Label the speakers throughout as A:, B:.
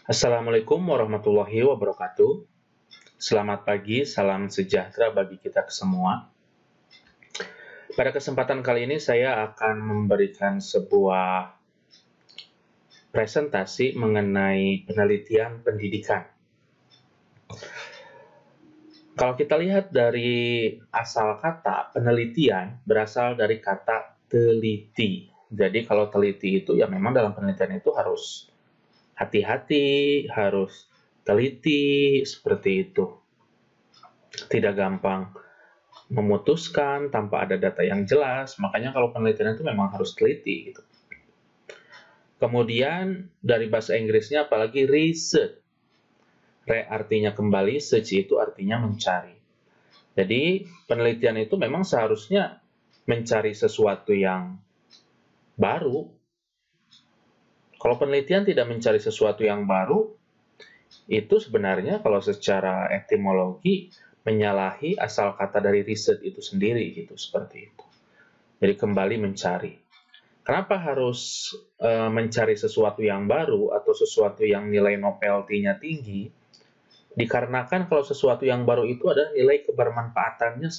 A: Assalamualaikum warahmatullahi wabarakatuh. Selamat pagi, salam sejahtera bagi kita semua. Pada kesempatan kali ini saya akan memberikan sebuah presentasi mengenai penelitian pendidikan. Kalau kita lihat dari asal kata, penelitian berasal dari kata teliti. Jadi kalau teliti itu ya memang dalam penelitian itu harus hati-hati, harus teliti, seperti itu. Tidak gampang memutuskan tanpa ada data yang jelas, makanya kalau penelitian itu memang harus teliti gitu. Kemudian dari bahasa Inggrisnya apalagi research. Re artinya kembali, search itu artinya mencari. Jadi penelitian itu memang seharusnya mencari sesuatu yang baru. Kalau penelitian tidak mencari sesuatu yang baru, itu sebenarnya kalau secara etimologi menyalahi asal kata dari riset itu sendiri gitu, seperti itu. Jadi kembali mencari. Kenapa harus mencari sesuatu yang baru atau sesuatu yang nilai novelty-nya tinggi? Dikarenakan kalau sesuatu yang baru itu adalah nilai kebermanfaatannya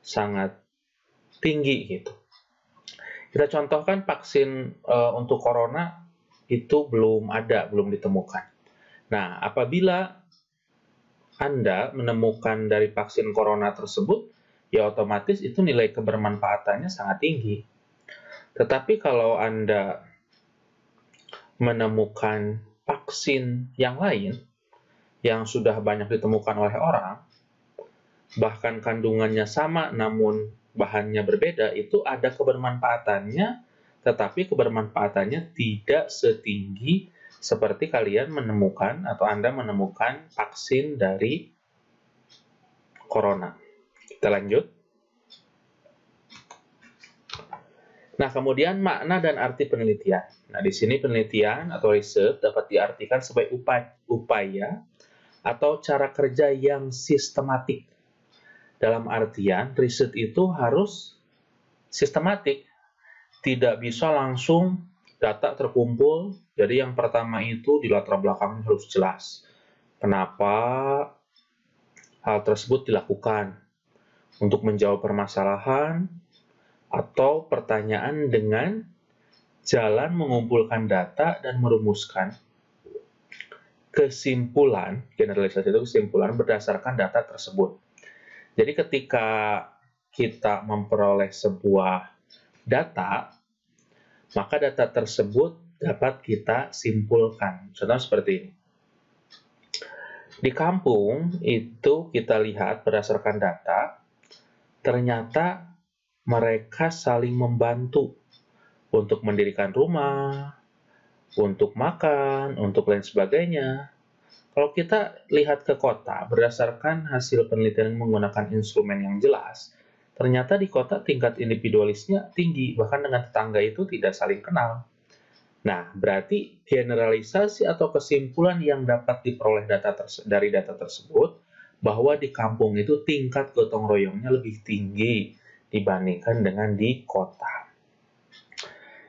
A: sangat tinggi gitu. Kita contohkan vaksin untuk corona itu belum ditemukan. Nah, apabila Anda menemukan dari vaksin corona tersebut, ya otomatis itu nilai kebermanfaatannya sangat tinggi. Tetapi kalau Anda menemukan vaksin yang lain, yang sudah banyak ditemukan oleh orang, bahkan kandungannya sama namun bahannya berbeda, itu ada kebermanfaatannya, tetapi kebermanfaatannya tidak setinggi seperti kalian menemukan atau Anda menemukan vaksin dari corona. Kita lanjut. Nah, kemudian makna dan arti penelitian. Nah, di sini penelitian atau riset dapat diartikan sebagai upaya atau cara kerja yang sistematik. Dalam artian, riset itu harus sistematik. Tidak bisa langsung data terkumpul. Jadi yang pertama itu di latar belakangnya harus jelas. Kenapa hal tersebut dilakukan? Untuk menjawab permasalahan atau pertanyaan dengan jalan mengumpulkan data dan merumuskan kesimpulan, generalisasi itu kesimpulan berdasarkan data tersebut. Jadi ketika kita memperoleh sebuah data, maka data tersebut dapat kita simpulkan. Contoh seperti ini. Di kampung itu kita lihat berdasarkan data, ternyata mereka saling membantu untuk mendirikan rumah, untuk makan, untuk lain sebagainya. Kalau kita lihat ke kota, berdasarkan hasil penelitian menggunakan instrumen yang jelas, ternyata di kota tingkat individualisnya tinggi, bahkan dengan tetangga itu tidak saling kenal. Nah, berarti generalisasi atau kesimpulan yang dapat diperoleh dari data tersebut, bahwa di kampung itu tingkat gotong royongnya lebih tinggi dibandingkan dengan di kota.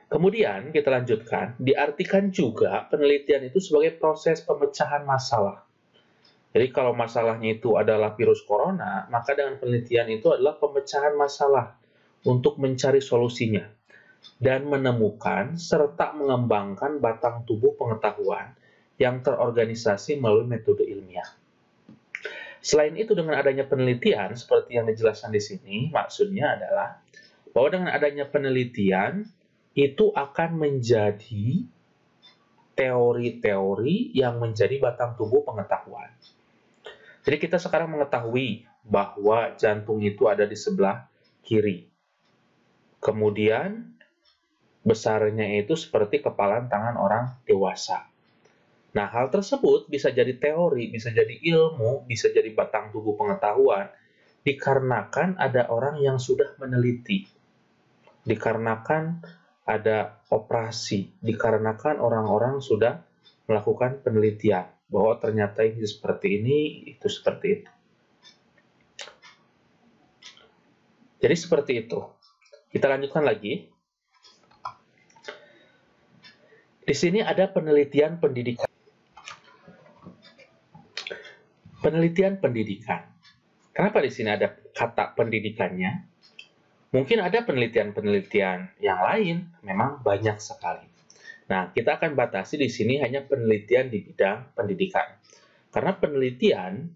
A: Kemudian kita lanjutkan, diartikan juga penelitian itu sebagai proses pemecahan masalah. Jadi kalau masalahnya itu adalah virus corona, maka dengan penelitian itu adalah pemecahan masalah untuk mencari solusinya dan menemukan serta mengembangkan batang tubuh pengetahuan yang terorganisasi melalui metode ilmiah. Selain itu, dengan adanya penelitian seperti yang dijelaskan di sini, maksudnya adalah bahwa dengan adanya penelitian itu akan menjadi teori-teori yang menjadi batang tubuh pengetahuan. Jadi kita sekarang mengetahui bahwa jantung itu ada di sebelah kiri. Kemudian besarnya itu seperti kepalan tangan orang dewasa. Nah, hal tersebut bisa jadi teori, bisa jadi ilmu, bisa jadi batang tubuh pengetahuan, dikarenakan ada orang yang sudah meneliti, dikarenakan ada operasi, dikarenakan orang-orang sudah melakukan penelitian, bahwa ternyata ini seperti ini, itu seperti itu. Jadi seperti itu. Kita lanjutkan lagi. Di sini ada penelitian pendidikan. penelitian pendidikan. Kenapa di sini ada kata pendidikannya? Mungkin ada penelitian-penelitian yang lain, memang banyak sekali. Nah, kita akan batasi di sini hanya penelitian di bidang pendidikan. Karena penelitian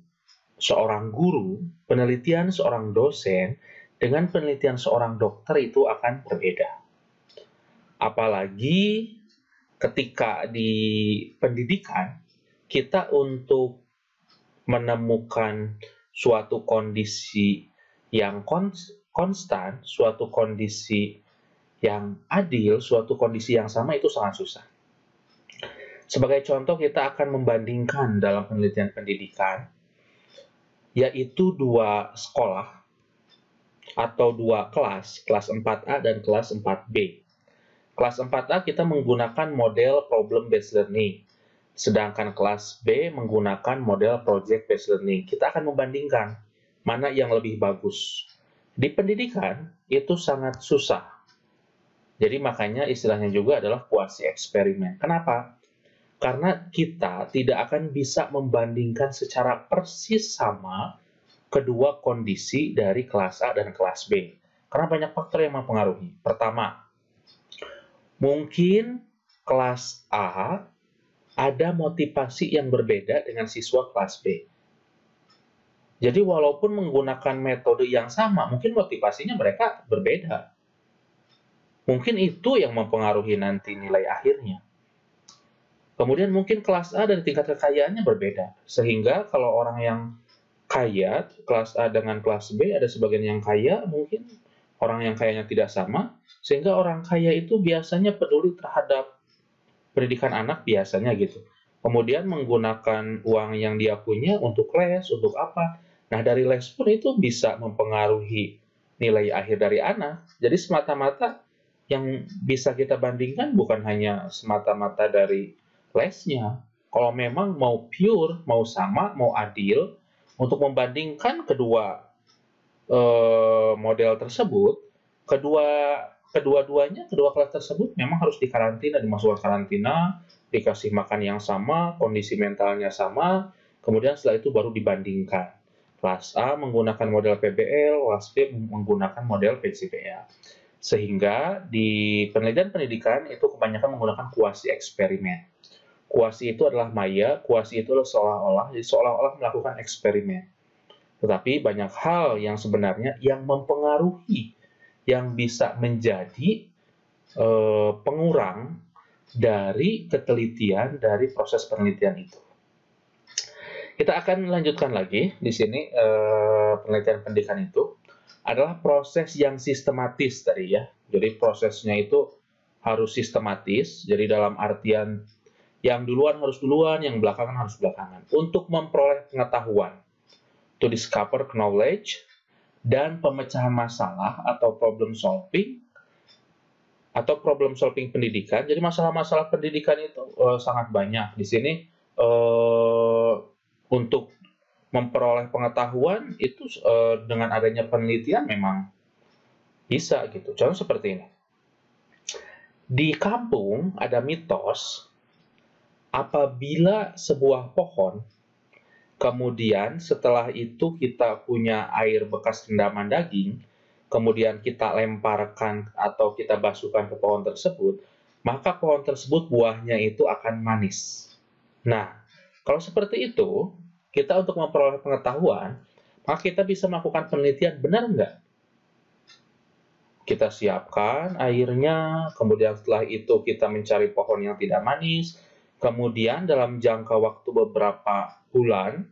A: seorang guru, penelitian seorang dosen, dengan penelitian seorang dokter itu akan berbeda. Apalagi ketika di pendidikan, kita untuk menemukan suatu kondisi yang konstan, suatu kondisi yang adil, suatu kondisi yang sama itu sangat susah. Sebagai contoh, kita akan membandingkan dalam penelitian pendidikan, yaitu dua sekolah atau dua kelas 4A dan kelas 4B. Kelas 4A kita menggunakan model problem-based learning, sedangkan kelas B menggunakan model project-based learning. Kita akan membandingkan mana yang lebih bagus. Di pendidikan, itu sangat susah. Jadi makanya istilahnya juga adalah kuasi eksperimen. Kenapa? Karena kita tidak akan bisa membandingkan secara persis sama kedua kondisi dari kelas A dan kelas B. Karena banyak faktor yang mempengaruhi. Pertama, mungkin kelas A ada motivasi yang berbeda dengan siswa kelas B. Jadi walaupun menggunakan metode yang sama, mungkin motivasinya mereka berbeda. Mungkin itu yang mempengaruhi nanti nilai akhirnya. Kemudian mungkin kelas A dari tingkat kekayaannya berbeda. Sehingga kalau orang yang kaya, kelas A dengan kelas B, ada sebagian yang kaya, mungkin orang yang kayanya tidak sama. Sehingga orang kaya itu biasanya peduli terhadap pendidikan anak biasanya gitu. Kemudian menggunakan uang yang dia punya untuk les, untuk apa. Nah, dari les pun itu bisa mempengaruhi nilai akhir dari anak. Jadi semata-mata yang bisa kita bandingkan bukan hanya semata-mata dari lesnya. Kalau memang mau pure, mau sama, mau adil, untuk membandingkan kedua model tersebut, kedua-duanya, kedua kelas tersebut memang harus dikarantina, dimasukkan karantina, dikasih makan yang sama, kondisi mentalnya sama, kemudian setelah itu baru dibandingkan. Kelas A menggunakan model PBL, kelas B menggunakan model PCBL. Sehingga di penelitian pendidikan itu kebanyakan menggunakan kuasi eksperimen. Kuasi itu adalah maya, kuasi itu adalah seolah-olah melakukan eksperimen. Tetapi banyak hal yang sebenarnya yang mempengaruhi, yang bisa menjadi pengurang dari ketelitian dari proses penelitian itu. Kita akan melanjutkan lagi di sini penelitian pendidikan itu adalah proses yang sistematis tadi ya. Jadi prosesnya itu harus sistematis. Jadi dalam artian yang duluan harus duluan, yang belakangan harus belakangan. Untuk memperoleh pengetahuan, to discover knowledge, dan pemecahan masalah atau problem solving pendidikan. Jadi masalah-masalah pendidikan itu sangat banyak. Di sini untuk memperoleh pengetahuan itu dengan adanya penelitian memang bisa gitu. Contoh seperti ini. Di kampung ada mitos apabila sebuah pohon kemudian setelah itu kita punya air bekas rendaman daging, kemudian kita lemparkan atau kita basuhkan ke pohon tersebut, maka pohon tersebut buahnya itu akan manis. Nah, kalau seperti itu, kita untuk memperoleh pengetahuan, maka kita bisa melakukan penelitian, benar nggak? Kita siapkan airnya, kemudian setelah itu kita mencari pohon yang tidak manis, kemudian dalam jangka waktu beberapa bulan,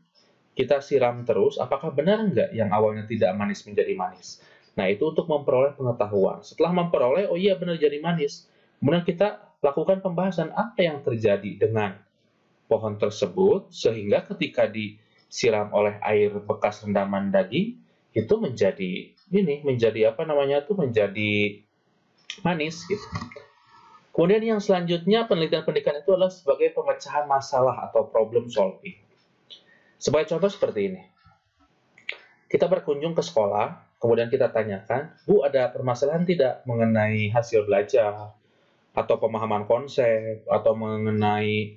A: kita siram terus, apakah benar nggak yang awalnya tidak manis menjadi manis? Nah, itu untuk memperoleh pengetahuan. Setelah memperoleh, oh iya benar jadi manis. Kemudian kita lakukan pembahasan apa yang terjadi dengan pohon tersebut, sehingga ketika disiram oleh air bekas rendaman daging, itu menjadi menjadi manis gitu. Kemudian yang selanjutnya penelitian pendidikan itu adalah sebagai pemecahan masalah atau problem solving. Sebagai contoh seperti ini. Kita berkunjung ke sekolah, kemudian kita tanyakan, Bu, ada permasalahan tidak mengenai hasil belajar, atau pemahaman konsep, atau mengenai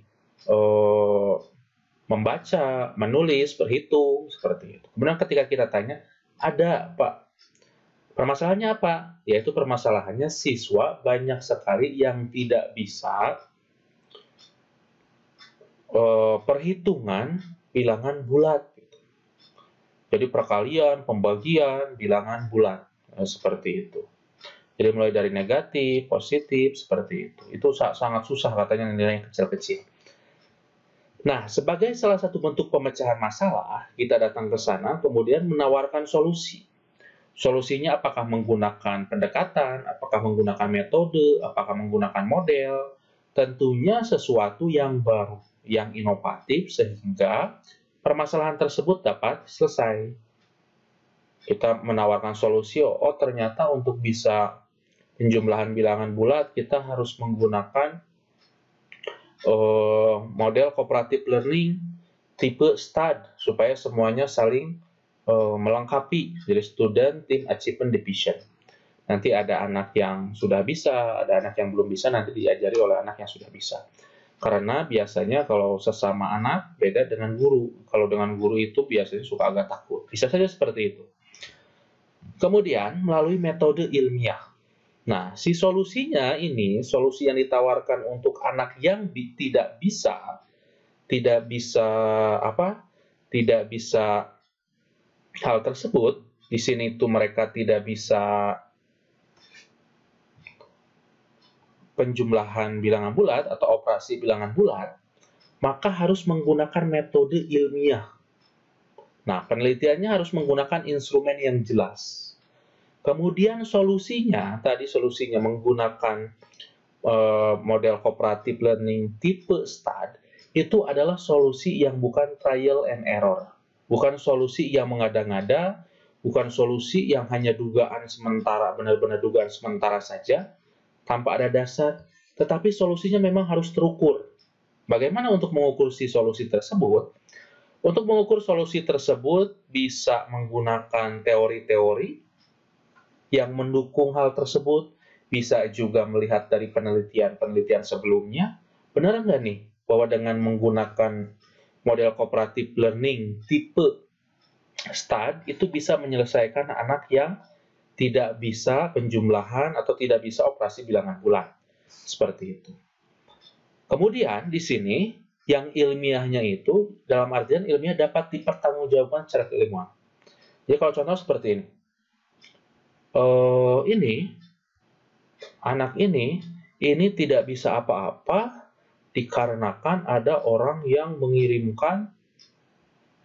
A: membaca, menulis, berhitung, seperti itu. Kemudian ketika kita tanya, ada Pak, permasalahannya apa? Yaitu permasalahannya siswa banyak sekali yang tidak bisa perhitungan bilangan bulat. Jadi perkalian, pembagian, bilangan bulat, seperti itu. Jadi mulai dari negatif, positif, seperti itu. Itu sangat susah katanya nilai yang kecil-kecil. Nah, sebagai salah satu bentuk pemecahan masalah, kita datang ke sana kemudian menawarkan solusi. Solusinya apakah menggunakan pendekatan, apakah menggunakan metode, apakah menggunakan model, tentunya sesuatu yang baru, yang inovatif sehingga permasalahan tersebut dapat selesai. Kita menawarkan solusi, oh ternyata untuk bisa penjumlahan bilangan bulat kita harus menggunakan model cooperative learning tipe STAD supaya semuanya saling melengkapi. Jadi student, team, achievement, division. Nanti ada anak yang sudah bisa, ada anak yang belum bisa, nanti diajari oleh anak yang sudah bisa. Karena biasanya kalau sesama anak beda dengan guru. Kalau dengan guru itu biasanya suka agak takut. Bisa saja seperti itu. Kemudian melalui metode ilmiah. Nah, si solusinya ini, solusi yang ditawarkan untuk anak yang tidak bisa hal tersebut. Di sini itu mereka tidak bisa penjumlahan bilangan bulat atau operasi bilangan bulat, maka harus menggunakan metode ilmiah. Nah, penelitiannya harus menggunakan instrumen yang jelas. Kemudian solusinya menggunakan model cooperative learning tipe STAD, itu adalah solusi yang bukan trial and error. Bukan solusi yang mengada-ngada, bukan solusi yang hanya dugaan sementara, benar-benar dugaan sementara saja, tanpa ada dasar, tetapi solusinya memang harus terukur. Bagaimana untuk mengukur si solusi tersebut? Untuk mengukur solusi tersebut bisa menggunakan teori-teori yang mendukung hal tersebut, bisa juga melihat dari penelitian-penelitian sebelumnya. Benar nggak nih bahwa dengan menggunakan model cooperative learning tipe STAD itu bisa menyelesaikan anak yang tidak bisa penjumlahan atau tidak bisa operasi bilangan bulat. Seperti itu. Kemudian di sini yang ilmiahnya itu dalam artian ilmiah dapat dipertanggungjawabkan secara keilmuan. Jadi kalau contoh seperti ini. Anak ini tidak bisa apa-apa dikarenakan ada orang yang mengirimkan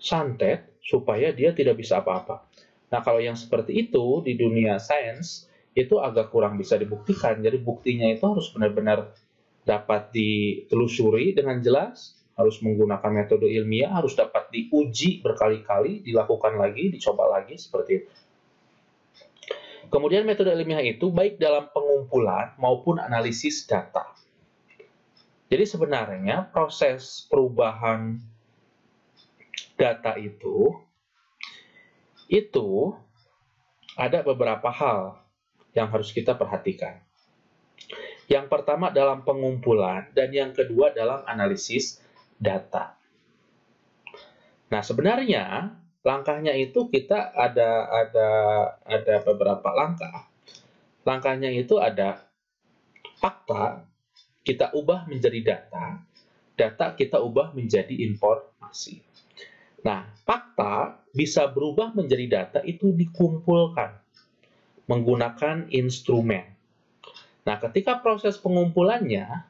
A: santet supaya dia tidak bisa apa-apa. Nah, kalau yang seperti itu di dunia sains itu agak kurang bisa dibuktikan. Jadi buktinya itu harus benar-benar dapat ditelusuri dengan jelas, harus menggunakan metode ilmiah, harus dapat diuji berkali-kali, dilakukan lagi, dicoba lagi, seperti itu. Kemudian metode ilmiah itu baik dalam pengumpulan maupun analisis data. Jadi sebenarnya proses perubahan data itu ada beberapa hal yang harus kita perhatikan. Yang pertama dalam pengumpulan dan yang kedua dalam analisis data. Nah, sebenarnya langkahnya itu kita ada beberapa langkah. Langkahnya itu ada fakta, kita ubah menjadi data, data kita ubah menjadi informasi. Nah, fakta bisa berubah menjadi data itu dikumpulkan menggunakan instrumen. Nah, ketika proses pengumpulannya,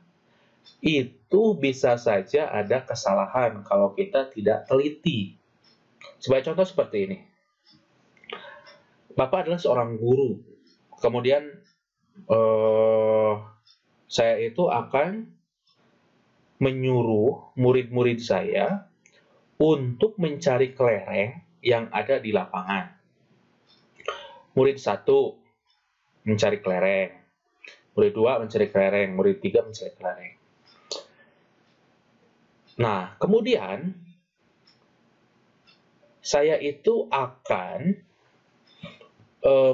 A: itu bisa saja ada kesalahan kalau kita tidak teliti. Sebagai contoh seperti ini. Bapak adalah seorang guru. Kemudian saya itu akan menyuruh murid-murid saya untuk mencari kelereng yang ada di lapangan. Murid 1 mencari kelereng, murid 2 mencari kelereng, murid 3 mencari kelereng. Nah, kemudian saya itu akan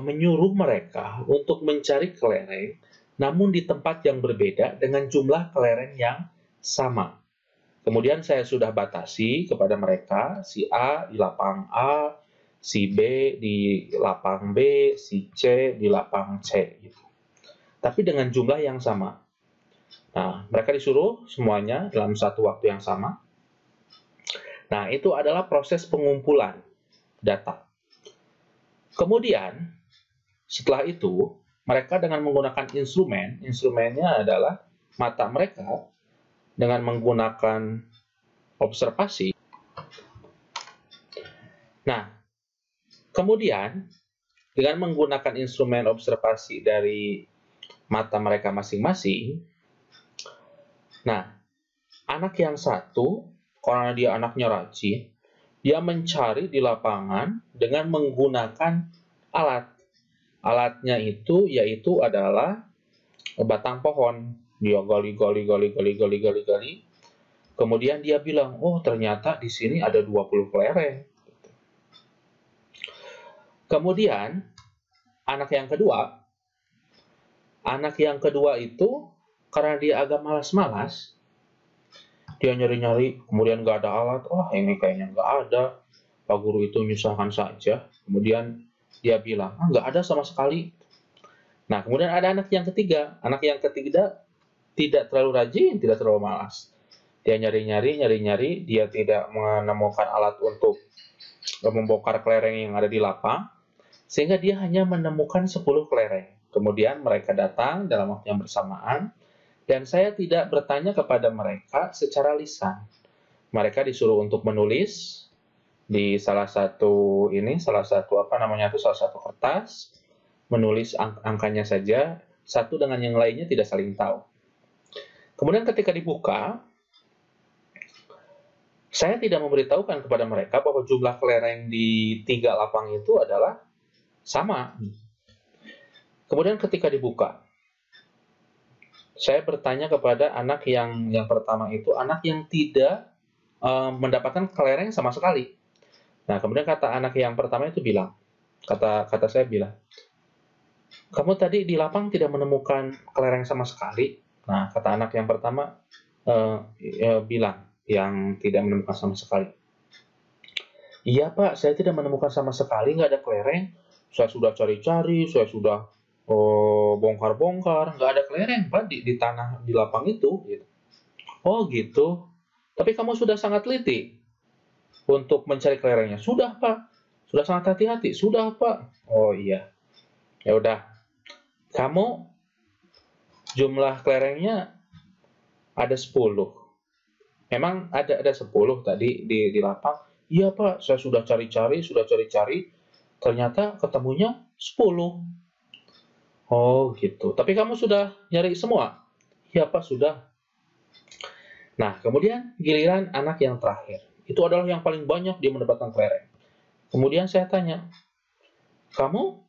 A: menyuruh mereka untuk mencari kelereng, namun di tempat yang berbeda dengan jumlah kelereng yang sama. Kemudian saya sudah batasi kepada mereka, si A di lapang A, si B di lapang B, si C di lapang C. Gitu. Tapi dengan jumlah yang sama. Nah, mereka disuruh semuanya dalam satu waktu yang sama. Nah, itu adalah proses pengumpulan data. Kemudian, setelah itu, mereka dengan menggunakan instrumennya adalah mata mereka dengan menggunakan observasi. Nah, kemudian dengan menggunakan instrumen observasi dari mata mereka masing-masing, nah, anak yang satu, karena dia anaknya rajin, dia mencari di lapangan dengan menggunakan alat. Alatnya itu yaitu adalah batang pohon. Dia gali. Kemudian dia bilang, oh ternyata di sini ada 20 kelereng. Kemudian anak yang kedua itu karena dia agak malas-malas, dia nyari-nyari, kemudian nggak ada alat. Oh ini kayaknya nggak ada. Pak guru itu menyusahkan saja. Kemudian dia bilang, nggak ada sama sekali. Nah kemudian ada anak yang ketiga. Anak yang ketiga tidak terlalu rajin, tidak terlalu malas. Dia nyari-nyari, dia tidak menemukan alat untuk membongkar kelereng yang ada di lapang, sehingga dia hanya menemukan 10 kelereng. Kemudian mereka datang dalam waktu yang bersamaan, dan saya tidak bertanya kepada mereka secara lisan. Mereka disuruh untuk menulis di salah satu kertas, menulis angkanya saja, satu dengan yang lainnya tidak saling tahu. Kemudian ketika dibuka, saya tidak memberitahukan kepada mereka bahwa jumlah kelereng di 3 lapang itu adalah sama. Kemudian ketika dibuka, saya bertanya kepada anak yang pertama itu, anak yang tidak mendapatkan kelereng sama sekali. Nah, kemudian kata anak yang pertama itu bilang, kata saya bilang, kamu tadi di lapang tidak menemukan kelereng sama sekali. Nah, kata anak yang pertama bilang, yang tidak menemukan sama sekali. Iya Pak, saya tidak menemukan sama sekali, nggak ada kelereng. Saya sudah cari-cari, saya sudah bongkar-bongkar, nggak ada kelereng Pak di tanah di lapang itu. Gitu. Oh gitu. Tapi kamu sudah sangat teliti untuk mencari kelerengnya. Sudah Pak, sudah sangat hati-hati. Sudah Pak. Oh iya. Ya udah. Kamu jumlah kelerengnya ada 10. Memang ada 10 tadi di lapang. Iya Pak, saya sudah cari-cari, ternyata ketemunya 10. Oh gitu. Tapi kamu sudah nyari semua? Iya Pak, sudah. Nah, kemudian giliran anak yang terakhir. Itu adalah yang paling banyak dia mendapatkan kelereng. Kemudian saya tanya, kamu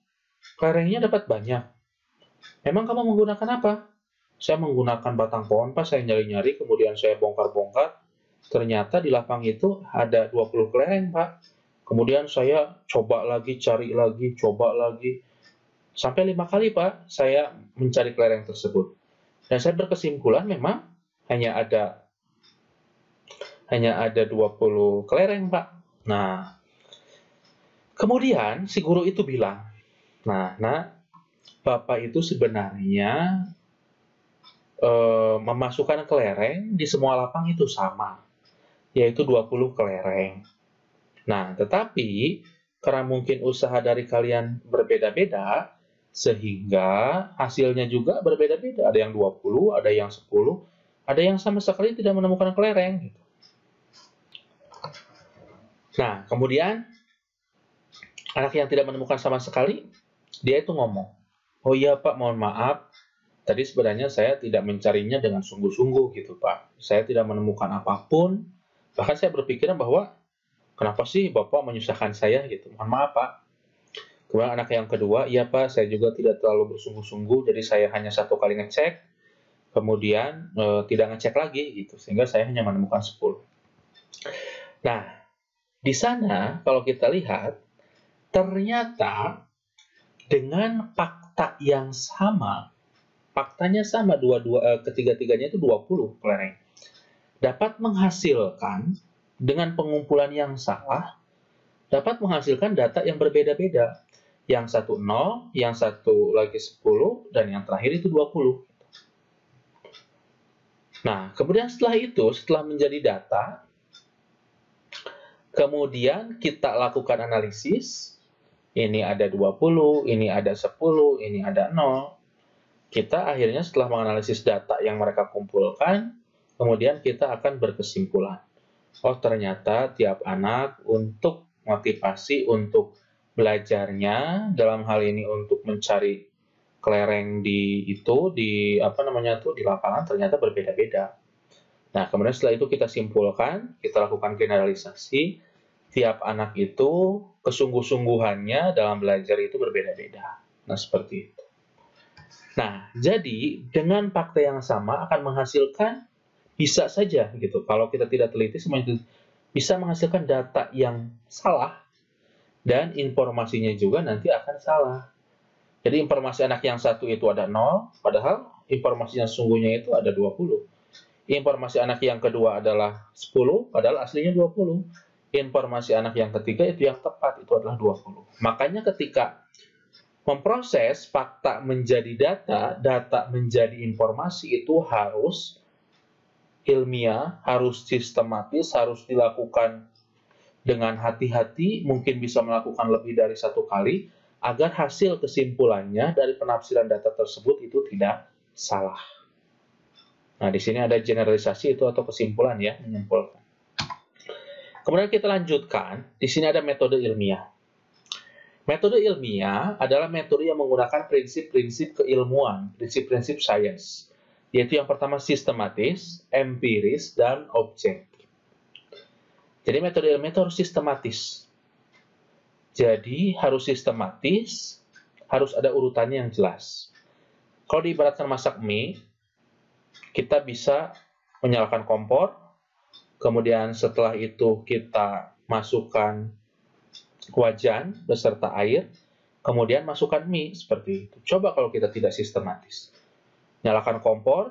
A: kelerengnya dapat banyak? Memang kamu menggunakan apa? Saya menggunakan batang pohon Pak, saya nyari-nyari, kemudian saya bongkar-bongkar. Ternyata di lapang itu ada 20 kelereng, Pak. Kemudian saya coba lagi, cari lagi, coba lagi. Sampai 5 kali, Pak, saya mencari kelereng tersebut. Dan saya berkesimpulan memang hanya ada 20 kelereng, Pak. Nah, kemudian si guru itu bilang, nah, Bapak itu sebenarnya memasukkan kelereng di semua lapang itu sama, yaitu 20 kelereng. Nah, tetapi karena mungkin usaha dari kalian berbeda-beda, sehingga hasilnya juga berbeda-beda. Ada yang 20, ada yang 10, ada yang sama sekali tidak menemukan kelereng. Gitu. Nah, kemudian anak yang tidak menemukan sama sekali, dia itu ngomong, oh iya Pak, mohon maaf, tadi sebenarnya saya tidak mencarinya dengan sungguh-sungguh gitu Pak. Saya tidak menemukan apapun. Bahkan saya berpikiran bahwa kenapa sih Bapak menyusahkan saya gitu. Mohon maaf Pak. Kemudian anak yang kedua, iya Pak, saya juga tidak terlalu bersungguh-sungguh. Jadi saya hanya satu kali ngecek. Kemudian tidak ngecek lagi gitu. Sehingga saya hanya menemukan 10. Nah, di sana kalau kita lihat, ternyata dengan fakta yang sama, faktanya sama, ketiga-tiganya itu 20 kelereng. dapat menghasilkan dengan pengumpulan yang salah, dapat menghasilkan data yang berbeda-beda. Yang satu 0, yang satu lagi 10, dan yang terakhir itu 20. Nah, kemudian setelah itu, setelah menjadi data, kemudian kita lakukan analisis. Ini ada 20, ini ada 10, ini ada 0. Kita akhirnya setelah menganalisis data yang mereka kumpulkan, kemudian kita akan berkesimpulan. Oh, ternyata tiap anak untuk motivasi untuk belajarnya, dalam hal ini untuk mencari kelereng di lapangan ternyata berbeda-beda. Nah, kemudian setelah itu kita simpulkan, kita lakukan generalisasi, tiap anak itu kesungguh-sungguhannya dalam belajar itu berbeda-beda. Nah, seperti itu. Nah, jadi dengan fakta yang sama akan menghasilkan, bisa saja gitu, kalau kita tidak teliti semuanya itu bisa menghasilkan data yang salah dan informasinya juga nanti akan salah. Jadi informasi anak yang satu itu ada 0, padahal informasi yang sungguhnya itu ada 20. Informasi anak yang kedua adalah 10, padahal aslinya 20. Informasi anak yang ketiga itu yang tepat, itu adalah 20. Makanya ketika memproses fakta menjadi data, data menjadi informasi itu harus ilmiah, harus sistematis, harus dilakukan dengan hati-hati, mungkin bisa melakukan lebih dari satu kali, agar hasil kesimpulannya dari penafsiran data tersebut itu tidak salah. Nah, di sini ada generalisasi itu atau kesimpulan ya, menyimpulkan. Kemudian kita lanjutkan, di sini ada metode ilmiah. Metode ilmiah adalah metode yang menggunakan prinsip-prinsip keilmuan, prinsip-prinsip sains, yaitu yang pertama sistematis, empiris, dan objektif. Jadi metode ilmiah itu harus sistematis. Jadi harus sistematis, harus ada urutannya yang jelas. Kalau diibaratkan masak mie, kita bisa menyalakan kompor, kemudian setelah itu kita masukkan wajan beserta air, kemudian masukkan mie, seperti itu. Coba kalau kita tidak sistematis. Nyalakan kompor,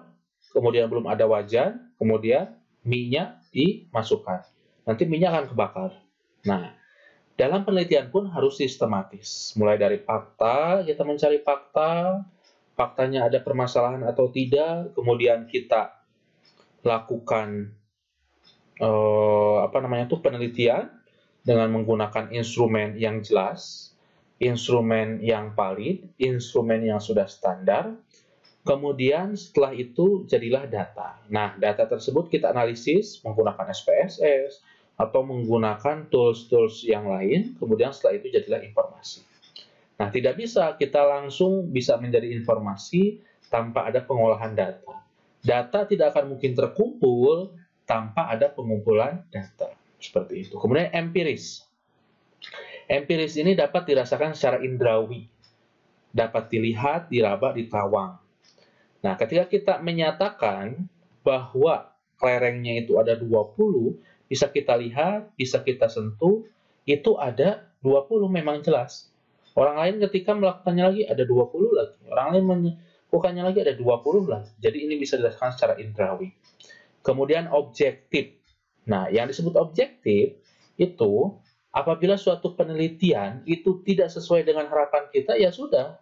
A: kemudian belum ada wajan, kemudian mie-nya dimasukkan. Nanti mie-nya akan kebakar. Nah, dalam penelitian pun harus sistematis. Mulai dari fakta, kita mencari fakta, faktanya ada permasalahan atau tidak, kemudian kita lakukan penelitian dengan menggunakan instrumen yang jelas, instrumen yang valid, instrumen yang sudah standar. Kemudian setelah itu jadilah data. Nah, data tersebut kita analisis menggunakan SPSS atau menggunakan tools-tools yang lain, kemudian setelah itu jadilah informasi. Nah, tidak bisa kita langsung bisa menjadi informasi tanpa ada pengolahan data. Data tidak akan mungkin terkumpul tanpa ada pengumpulan data. Seperti itu. Kemudian empiris. Empiris ini dapat dirasakan secara indrawi. Dapat dilihat, diraba, ditawang. Nah, ketika kita menyatakan bahwa kelerengnya itu ada 20, bisa kita lihat, bisa kita sentuh, itu ada 20 memang jelas. Orang lain ketika melakukannya lagi ada 20 lagi. Orang lain melakukannya lagi ada 20 lagi. Jadi ini bisa dirasakan secara indrawi. Kemudian objektif. Nah, yang disebut objektif itu apabila suatu penelitian itu tidak sesuai dengan harapan kita, ya sudah.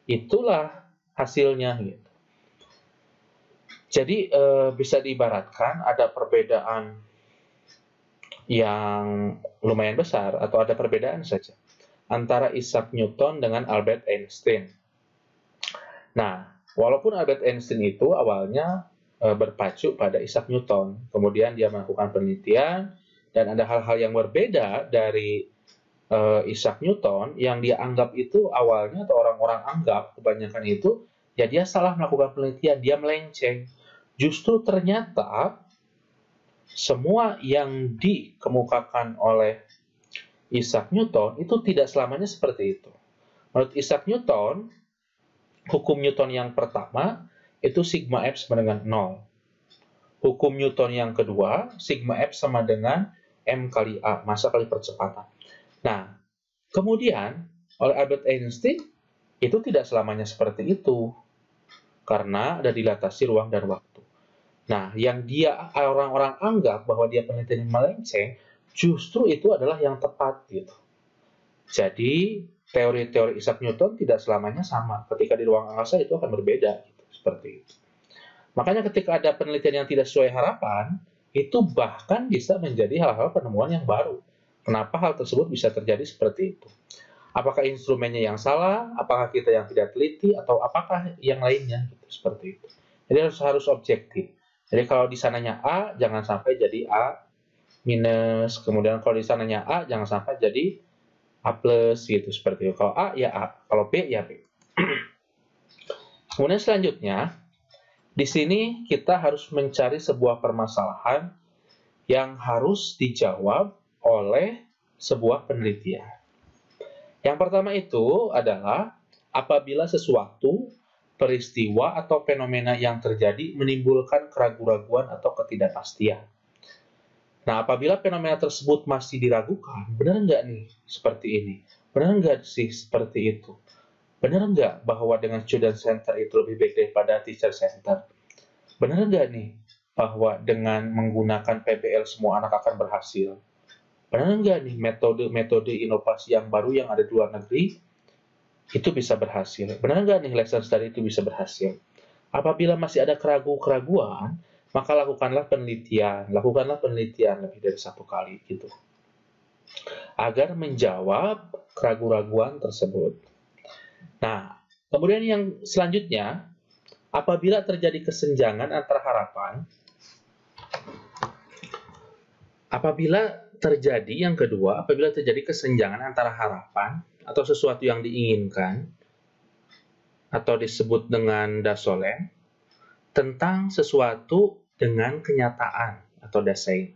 A: Itulah hasilnya gitu. Jadi bisa diibaratkan ada perbedaan yang lumayan besar atau ada perbedaan saja antara Isaac Newton dengan Albert Einstein. Nah, walaupun Albert Einstein itu awalnya berpacu pada Isaac Newton. Kemudian dia melakukan penelitian dan ada hal-hal yang berbeda dari Isaac Newton yang dia anggap itu awalnya atau orang-orang anggap kebanyakan itu ya dia salah melakukan penelitian, dia melenceng. Justru ternyata semua yang dikemukakan oleh Isaac Newton itu tidak selamanya seperti itu. Menurut Isaac Newton, hukum Newton yang pertama itu sigma F sama dengan 0. Hukum Newton yang kedua, sigma F sama dengan M kali A, massa kali percepatan. Nah, kemudian oleh Albert Einstein, itu tidak selamanya seperti itu. Karena ada dilatasi ruang dan waktu. Nah, yang orang-orang anggap bahwa dia penelitian yang melenceng, justru itu adalah yang tepat gitu. Jadi, teori-teori Isaac Newton tidak selamanya sama. Ketika di ruang angkasa itu akan berbeda gitu, seperti itu. Makanya ketika ada penelitian yang tidak sesuai harapan, itu bahkan bisa menjadi hal-hal penemuan yang baru. Kenapa hal tersebut bisa terjadi seperti itu? Apakah instrumennya yang salah, apakah kita yang tidak teliti, atau apakah yang lainnya, gitu, seperti itu. Jadi harus objektif. Jadi kalau di sananya A, jangan sampai jadi A minus, kemudian kalau di sananya A, jangan sampai jadi A plus, gitu, seperti itu. Kalau A, ya A. Kalau B, ya B. Kemudian selanjutnya, di sini kita harus mencari sebuah permasalahan yang harus dijawab oleh sebuah penelitian. Yang pertama itu adalah apabila sesuatu, peristiwa, atau fenomena yang terjadi menimbulkan keraguan-raguan atau ketidakpastian. Nah, apabila fenomena tersebut masih diragukan, benar nggak nih seperti ini? Benar nggak sih seperti itu? Benar nggak bahwa dengan student center itu lebih baik daripada teacher center? Benar nggak nih bahwa dengan menggunakan PBL semua anak akan berhasil? Benar nggak nih metode-metode inovasi yang baru yang ada di luar negeri itu bisa berhasil? Benar nggak nih lesson study itu bisa berhasil? Apabila masih ada keraguan, maka lakukanlah penelitian lebih dari satu kali gitu, agar menjawab keraguan-raguan tersebut. Nah, kemudian yang selanjutnya, apabila terjadi kesenjangan antara harapan, apabila terjadi kesenjangan antara harapan atau sesuatu yang diinginkan, atau disebut dengan dasolen, tentang sesuatu dengan kenyataan atau dasein.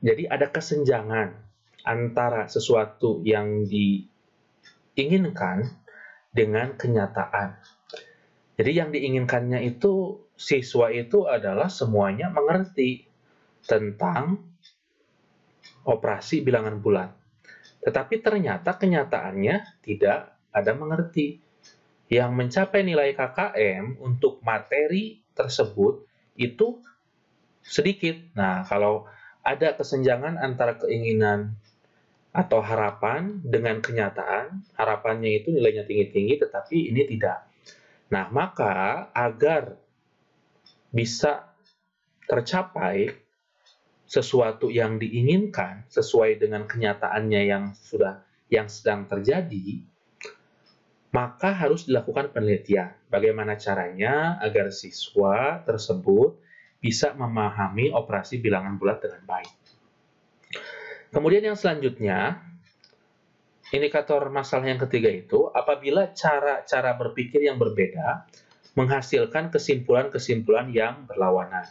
A: Jadi ada kesenjangan antara sesuatu yang diinginkan dengan kenyataan. Jadi yang diinginkannya itu, siswa itu adalah semuanya mengerti tentang operasi bilangan bulat. Tetapi ternyata kenyataannya tidak ada mengerti. Yang mencapai nilai KKM untuk materi tersebut itu sedikit. Nah, kalau ada kesenjangan antara keinginan atau harapan dengan kenyataan, harapannya itu nilainya tinggi-tinggi, tetapi ini tidak. Nah, maka agar bisa tercapai sesuatu yang diinginkan sesuai dengan kenyataannya yang sedang terjadi, maka harus dilakukan penelitian. Bagaimana caranya agar siswa tersebut bisa memahami operasi bilangan bulat dengan baik. Kemudian yang selanjutnya, indikator masalah yang ketiga itu, apabila cara-cara berpikir yang berbeda menghasilkan kesimpulan-kesimpulan yang berlawanan.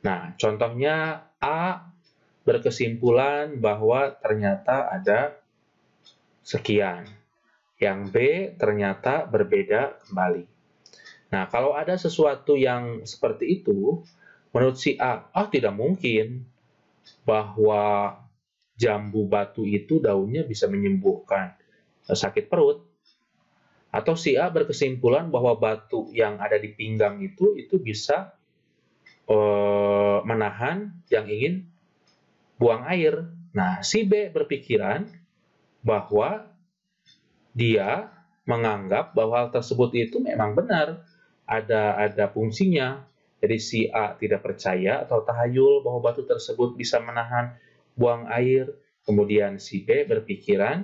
A: Nah, contohnya A berkesimpulan bahwa ternyata ada sekian. Yang B ternyata berbeda kembali. Nah, kalau ada sesuatu yang seperti itu, menurut si A, tidak mungkin bahwa jambu batu itu daunnya bisa menyembuhkan sakit perut. Atau si A berkesimpulan bahwa batu yang ada di pinggang itu bisa menahan yang ingin buang air. Nah, si B berpikiran bahwa dia menganggap bahwa hal tersebut itu memang benar, ada fungsinya. Jadi si A tidak percaya atau tahayul bahwa batu tersebut bisa menahan buang air. Kemudian si B berpikiran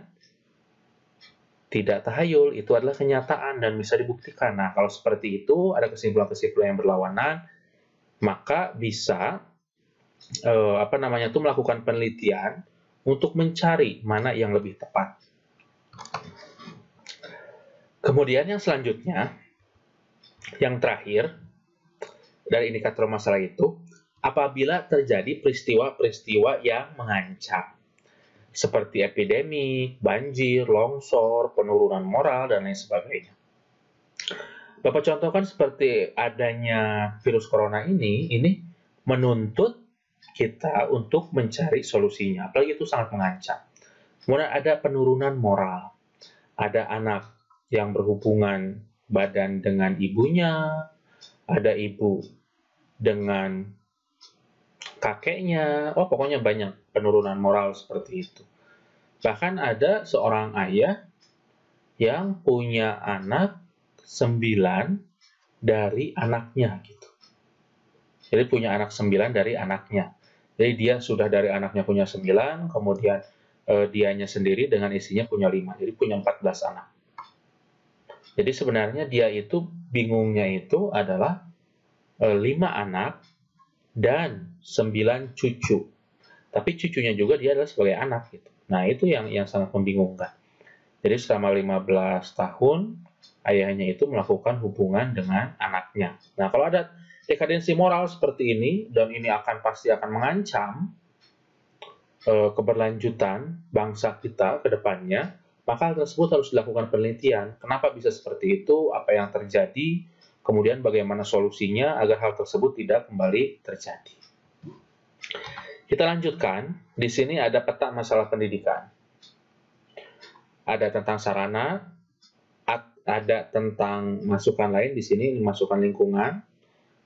A: tidak tahayul, itu adalah kenyataan dan bisa dibuktikan. Nah, kalau seperti itu, ada kesimpulan-kesimpulan yang berlawanan, maka bisa melakukan penelitian untuk mencari mana yang lebih tepat. Kemudian yang selanjutnya, yang terakhir dari indikator masalah itu, apabila terjadi peristiwa-peristiwa yang mengancam, seperti epidemi, banjir, longsor, penurunan moral, dan lain sebagainya. Bapak contohkan seperti adanya virus corona ini menuntut kita untuk mencari solusinya, apalagi itu sangat mengancam. Kemudian ada penurunan moral, ada anak yang berhubungan badan dengan ibunya, ada ibu dengan kakeknya. Oh, pokoknya banyak penurunan moral seperti itu. Bahkan ada seorang ayah yang punya anak 9 dari anaknya gitu. Jadi punya anak 9 dari anaknya. Jadi dia sudah dari anaknya punya 9, kemudian dianya sendiri dengan istrinya punya 5. Jadi punya 14 anak. Jadi sebenarnya dia itu bingungnya itu adalah 5 anak dan 9 cucu. Tapi cucunya juga dia adalah sebagai anak gitu. Nah, itu yang sangat membingungkan. Jadi selama 15 tahun ayahnya itu melakukan hubungan dengan anaknya. Nah, kalau ada dekadensi moral seperti ini dan ini pasti akan mengancam keberlanjutan bangsa kita ke depannya, maka hal tersebut harus dilakukan penelitian. Kenapa bisa seperti itu? Apa yang terjadi? Kemudian bagaimana solusinya agar hal tersebut tidak kembali terjadi. Kita lanjutkan. Di sini ada peta masalah pendidikan. Ada tentang sarana, ada tentang masukan lain di sini, masukan lingkungan,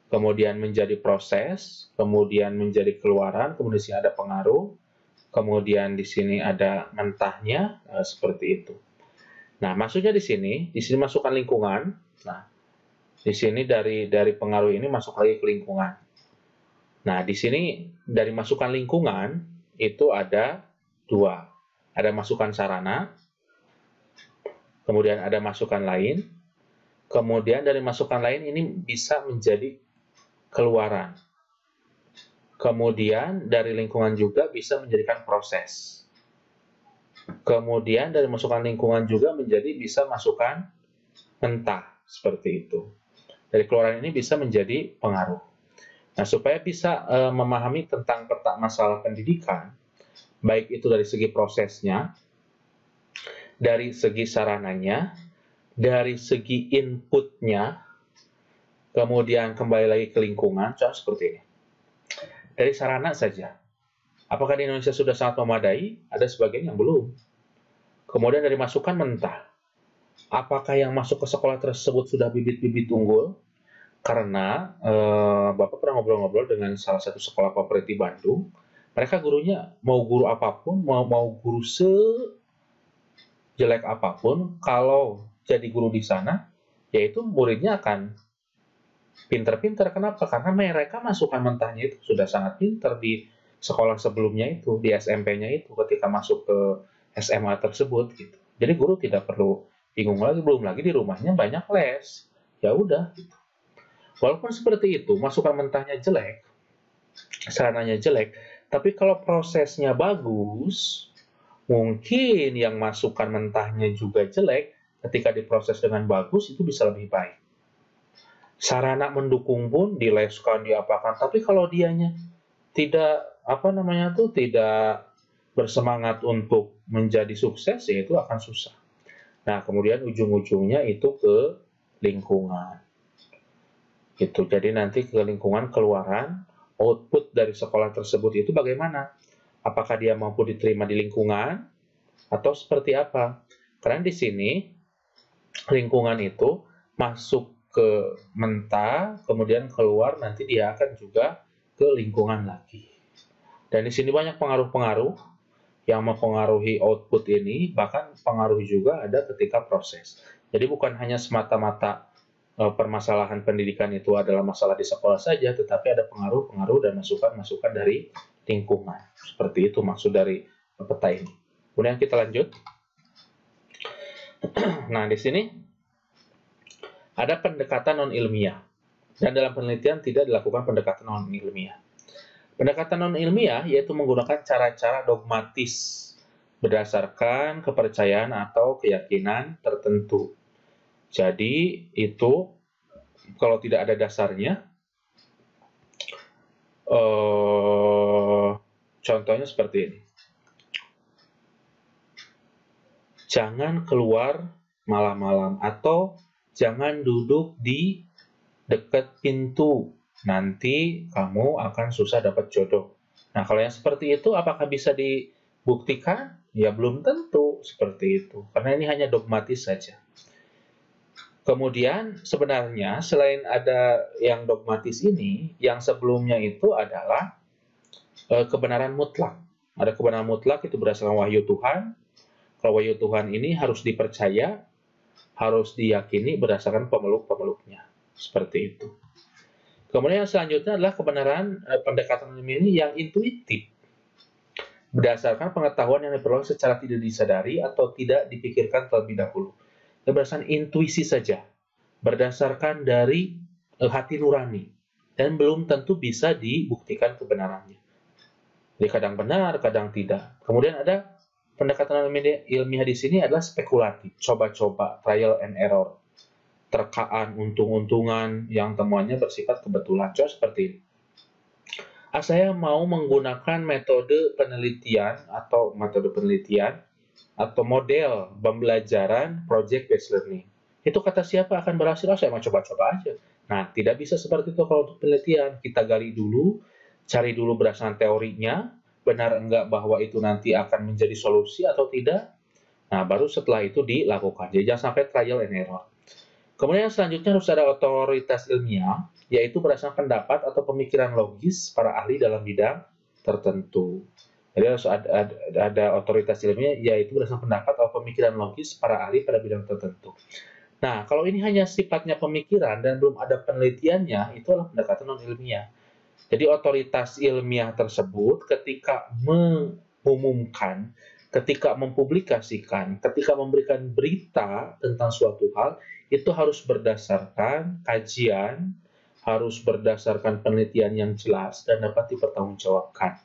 A: kemudian menjadi proses, kemudian menjadi keluaran, kemudian di sini ada pengaruh, kemudian di sini ada mentahnya, seperti itu. Nah, maksudnya di sini masukan lingkungan. Nah, di sini dari pengaruh ini masuk lagi ke lingkungan. Nah, di sini dari masukan lingkungan itu ada 2. Ada masukan sarana, kemudian ada masukan lain, kemudian dari masukan lain ini bisa menjadi keluaran. Kemudian dari lingkungan juga bisa menjadikan proses. Kemudian dari masukan lingkungan juga bisa masukan mentah, seperti itu. Dari keluaran ini bisa menjadi pengaruh. Nah, supaya bisa memahami tentang peta masalah pendidikan, baik itu dari segi prosesnya, dari segi sarananya, dari segi inputnya, kemudian kembali lagi ke lingkungan, contoh seperti ini. Dari sarana saja. Apakah di Indonesia sudah sangat memadai? Ada sebagian yang belum. Kemudian dari masukan mentah. Apakah yang masuk ke sekolah tersebut sudah bibit-bibit unggul? Karena Bapak pernah ngobrol-ngobrol dengan salah satu sekolah favorit di Bandung. Mereka gurunya mau guru apapun, mau guru sejelek apapun, kalau jadi guru di sana, yaitu muridnya akan pinter-pinter. Kenapa? Karena mereka masukan mentahnya itu sudah sangat pinter di sekolah sebelumnya itu, di SMP-nya itu, ketika masuk ke SMA tersebut gitu. Jadi guru tidak perlu bingung lagi, belum lagi di rumahnya banyak les. Ya udah gitu. Walaupun seperti itu, masukan mentahnya jelek, sarananya jelek, tapi kalau prosesnya bagus, mungkin yang masukan mentahnya juga jelek, ketika diproses dengan bagus itu bisa lebih baik. Sarana mendukung pun dileskan, diapakan, tapi kalau dianya tidak tidak bersemangat untuk menjadi sukses, ya itu akan susah. Nah, kemudian ujung-ujungnya itu ke lingkungan. Gitu. Jadi nanti ke lingkungan keluaran, output dari sekolah tersebut itu bagaimana? Apakah dia mampu diterima di lingkungan atau seperti apa? Karena di sini lingkungan itu masuk ke mentah, kemudian keluar nanti dia akan juga ke lingkungan lagi. Dan di sini banyak pengaruh-pengaruh yang mempengaruhi output ini, bahkan pengaruh juga ada ketika proses. Jadi bukan hanya semata-mata permasalahan pendidikan itu adalah masalah di sekolah saja, tetapi ada pengaruh-pengaruh dan masukan-masukan dari lingkungan. Seperti itu maksud dari peta ini. Kemudian kita lanjut. Nah, di sini ada pendekatan non-ilmiah. Dan dalam penelitian tidak dilakukan pendekatan non-ilmiah. Pendekatan non-ilmiah yaitu menggunakan cara-cara dogmatis berdasarkan kepercayaan atau keyakinan tertentu. Jadi itu kalau tidak ada dasarnya, contohnya seperti ini. Jangan keluar malam-malam atau jangan duduk di dekat pintu, nanti kamu akan susah dapat jodoh. Nah, kalau yang seperti itu apakah bisa dibuktikan? Ya belum tentu seperti itu, karena ini hanya dogmatis saja. Kemudian sebenarnya selain ada yang dogmatis ini, yang sebelumnya itu adalah kebenaran mutlak. Ada kebenaran mutlak itu berdasarkan wahyu Tuhan. Kalau wahyu Tuhan ini harus dipercaya, harus diyakini berdasarkan pemeluk-pemeluknya. Seperti itu. Kemudian yang selanjutnya adalah kebenaran pendekatan ilmiah ini yang intuitif. Berdasarkan pengetahuan yang diperoleh secara tidak disadari atau tidak dipikirkan terlebih dahulu. Berdasarkan intuisi saja. Berdasarkan dari hati nurani. Dan belum tentu bisa dibuktikan kebenarannya. Jadi kadang benar, kadang tidak. Kemudian ada pendekatan ilmiah di sini adalah spekulatif, coba-coba, trial and error, terkaan, untung-untungan yang temuannya bersifat kebetulan. Contoh seperti ini. Saya mau menggunakan metode penelitian atau model pembelajaran project based learning. Itu kata siapa akan berhasil? Saya mau coba-coba aja. Nah, tidak bisa seperti itu kalau untuk penelitian. Kita gali dulu, cari dulu berdasarkan teorinya, benar enggak bahwa itu nanti akan menjadi solusi atau tidak. Nah, baru setelah itu dilakukan. Jadi jangan sampai trial and error. Kemudian selanjutnya harus ada otoritas ilmiah, yaitu berdasarkan pendapat atau pemikiran logis para ahli dalam bidang tertentu. Jadi harus ada otoritas ilmiah, yaitu berdasarkan pendapat atau pemikiran logis para ahli pada bidang tertentu. Nah, kalau ini hanya sifatnya pemikiran dan belum ada penelitiannya, itu adalah pendekatan non-ilmiah. Jadi otoritas ilmiah tersebut ketika mengumumkan, ketika mempublikasikan, ketika memberikan berita tentang suatu hal, itu harus berdasarkan kajian, harus berdasarkan penelitian yang jelas dan dapat dipertanggungjawabkan.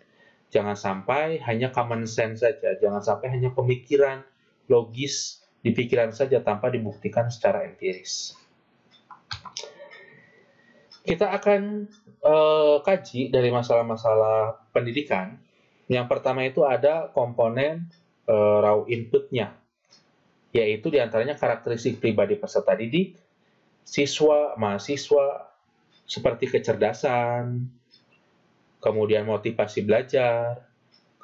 A: Jangan sampai hanya common sense saja, jangan sampai hanya pemikiran logis di pikiran saja tanpa dibuktikan secara empiris. Kita akan kaji dari masalah-masalah pendidikan. Yang pertama itu ada komponen raw inputnya, yaitu diantaranya karakteristik pribadi peserta didik, siswa, mahasiswa, seperti kecerdasan, kemudian motivasi belajar,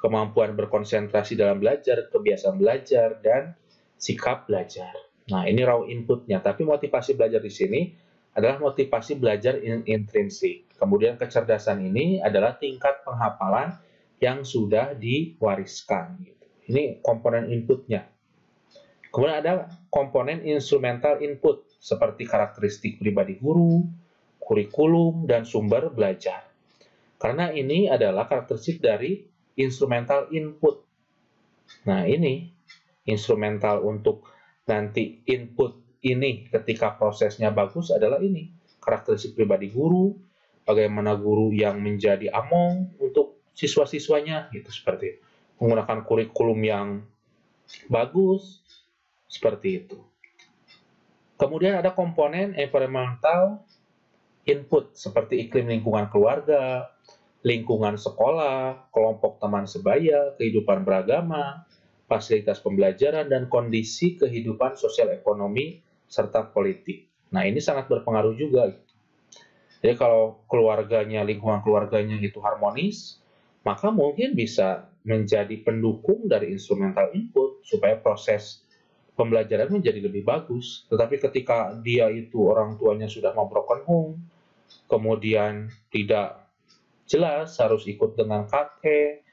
A: kemampuan berkonsentrasi dalam belajar, kebiasaan belajar, dan sikap belajar. Nah, ini raw inputnya, tapi motivasi belajar di sini adalah motivasi belajar intrinsik. Kemudian kecerdasan ini adalah tingkat penghafalan yang sudah diwariskan. Ini komponen inputnya. Kemudian ada komponen instrumental input, seperti karakteristik pribadi guru, kurikulum, dan sumber belajar. Karena ini adalah karakteristik dari instrumental input. Nah, ini instrumental untuk nanti input ini ketika prosesnya bagus adalah ini. Karakteristik pribadi guru, bagaimana guru yang menjadi among untuk siswa-siswanya, gitu seperti itu. Menggunakan kurikulum yang bagus, seperti itu. Kemudian ada komponen environmental input, seperti iklim lingkungan keluarga, lingkungan sekolah, kelompok teman sebaya, kehidupan beragama, fasilitas pembelajaran, dan kondisi kehidupan sosial ekonomi, serta politik. Nah, ini sangat berpengaruh juga. Jadi kalau lingkungan keluarganya itu harmonis, maka mungkin bisa menjadi pendukung dari instrumental input supaya proses pembelajaran menjadi lebih bagus. Tetapi ketika dia itu orang tuanya sudah mau broken home, kemudian tidak jelas harus ikut dengan kakek,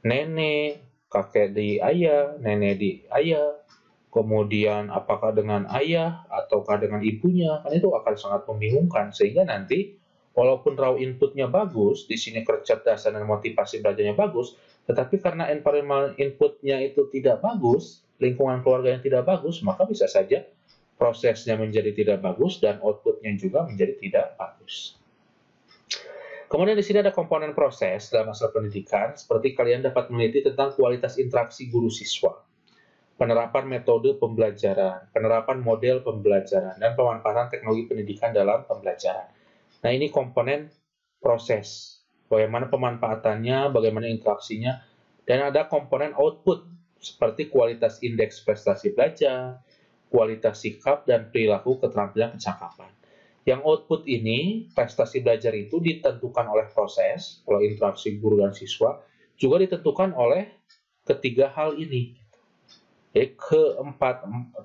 A: nenek, kakek di ayah, nenek di ayah, kemudian apakah dengan ayah ataukah dengan ibunya, kan itu akan sangat membingungkan. Sehingga nanti walaupun raw inputnya bagus, di sini kecerdasan dan motivasi belajarnya bagus, tetapi karena environmental inputnya itu tidak bagus, lingkungan keluarga yang tidak bagus, maka bisa saja prosesnya menjadi tidak bagus dan outputnya juga menjadi tidak bagus. Kemudian di sini ada komponen proses dalam masalah pendidikan, seperti kalian dapat meneliti tentang kualitas interaksi guru-siswa, penerapan metode pembelajaran, penerapan model pembelajaran, dan pemanfaatan teknologi pendidikan dalam pembelajaran. Nah, ini komponen proses, bagaimana pemanfaatannya, bagaimana interaksinya, dan ada komponen output, seperti kualitas indeks prestasi belajar, kualitas sikap, dan perilaku keterampilan kecakapan. Yang output ini, prestasi belajar itu ditentukan oleh proses, kalau interaksi guru dan siswa, juga ditentukan oleh ketiga hal ini. Jadi